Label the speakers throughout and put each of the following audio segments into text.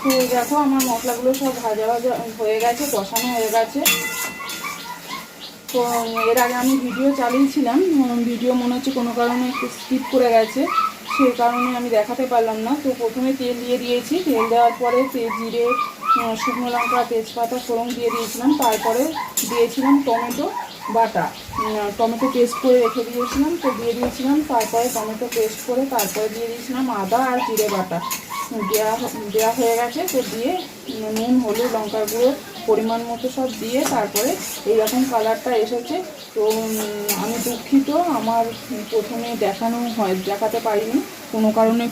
Speaker 1: তো দেখো আমার মশলাগুলো সব ভাজা ভাজা হয়ে গেছে, কষানো হয়ে গেছে। তো এর আগে আমি ভিডিও চালিয়েছিলাম, ভিডিও মনে হচ্ছে কোনো কারণে একটু স্কিপ করে গেছে, সেই কারণে আমি দেখাতে পারলাম না। তো প্রথমে তেল দিয়ে দিয়েছি, তেল দেওয়ার পরে জিরে, শুকনো লঙ্কা, তেজপাতা, ফোড়ন দিয়ে দিয়েছিলাম। তারপরে দিয়েছিলাম টমেটো বাটা, টমেটো পেস্ট করে রেখে দিয়েছিলাম, তো দিয়ে দিয়েছিলাম। তারপরে টমেটো পেস্ট করে তারপরে দিয়ে দিয়েছিলাম আদা আর জিরে বাটা, দেওয়া হয়ে গেছে। তো দিয়ে নুন, হলুদ, লঙ্কার গুঁড়ো পরিমাণ মতো সব দিয়ে তারপরে এইরকম কালারটা এসেছে। তো আমি দুঃখিত, আমার প্রথমে দেখাতে পারিনি, কোনো কারণে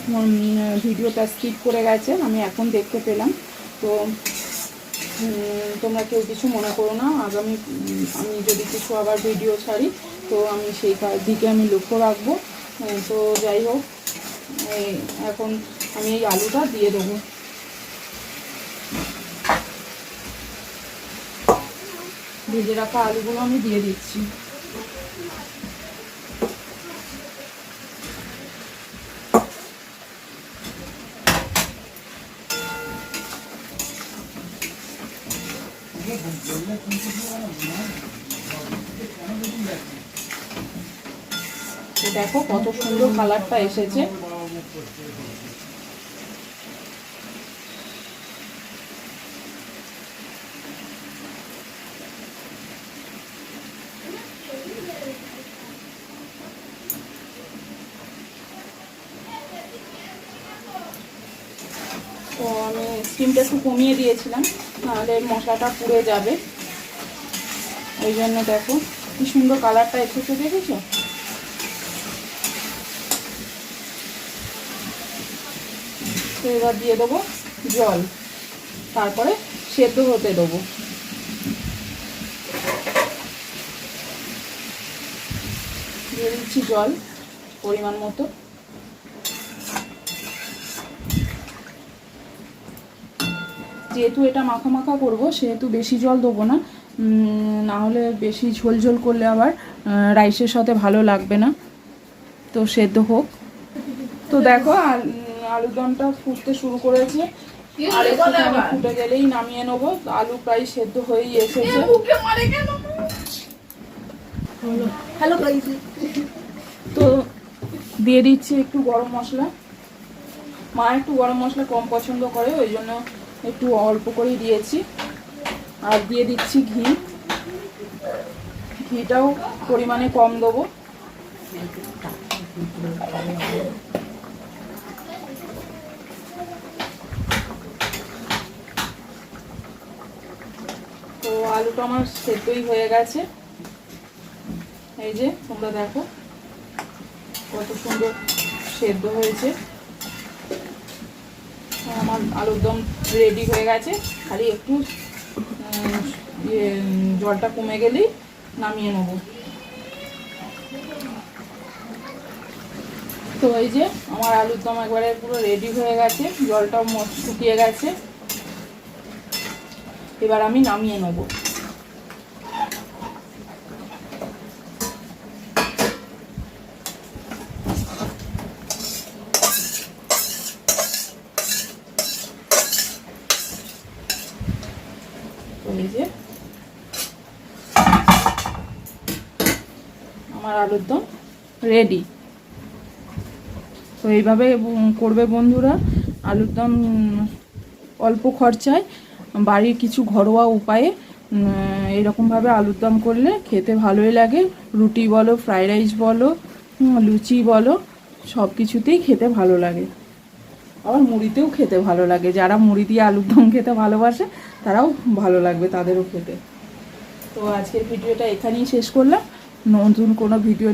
Speaker 1: ভিডিওটা স্কিপ করে গেছে, আমি এখন দেখতে পেলাম। তো তোমরা কেউ কিছু মনে করো না, আমি যদি কিছু আবার ভিডিও ছাড়ি তো আমি সেই দিকে আমি লক্ষ্য রাখবো। তো যাই হোক, এখন আমি এই আলুটা দিয়ে দেবো। ভেজে রাখা আলুগুলো আমি দিয়ে দিচ্ছি। দেখো কত সুন্দর কালারটা এসেছে। তো আমি স্টিমটা একটু কমিয়ে দিয়েছিলাম, নাহলে মশলাটা পুড়ে যাবে, ওই জন্য দেখো কি সুন্দর কালারটা এসেছে, দেখেছো? তো এবার দিয়ে দেবো জল, তারপরে সেদ্ধ হতে দেবো। দিয়ে দিচ্ছি জল পরিমাণ মতো। যেহেতু এটা মাখা মাখা করবো সেহেতু বেশি জল দেবো না, নাহলে বেশি ঝোল ঝোল করলে আবার রাইসের সাথে ভালো লাগবে না। তো সেদ্ধ হোক। তো দেখো আলুদমটা ফুটতে শুরু করেছে, আর একটুখানি ফুটে গেলেই নামিয়ে নেবো। আলু প্রায় সেদ্ধ হয়েই এসেছে। তো দিয়ে দিচ্ছি একটু গরম মশলা। মা একটু গরম মশলা কম পছন্দ করে, ওই জন্য একটু অল্প করেই দিয়েছি। আর দিয়ে দিচ্ছি ঘি, ঘিটাও পরিমাণে কম দেবো। তো আলুটা আমার সেদ্ধই হয়ে গেছে, এই যে তোমরা দেখো কত সুন্দর সেদ্ধ হয়েছে। আমার আলুর দম রেডি হয়ে গেছে, খালি একটু জলটা কমে গেলেই নামিয়ে নেব। তো এই যে আমার আলুর দম একবারে পুরো রেডি হয়ে গেছে, জলটাও শুকিয়ে গেছে। এবার আমি নামিয়ে নেব। এই যে আমার আলুর দম রেডি। তো এইভাবে করবে বন্ধুরা, আলুর দম অল্প খরচায় বাড়ির কিছু ঘরোয়া উপায়ে এইরকমভাবে আলুর দম করলে খেতে ভালোই লাগে। রুটি বলো, ফ্রাইড রাইস বলো, লুচি বলো, সব কিছুতেই খেতে ভালো লাগে। আবার মুড়িতেও খেতে ভালো লাগে, যারা মুড়ি দিয়ে আলুর দম খেতে ভালোবাসে তারাও ভালো লাগবে তাদেরও খেতে। তো আজকের ভিডিওটা এখানেই শেষ করলাম। নতুন কোনো ভিডিও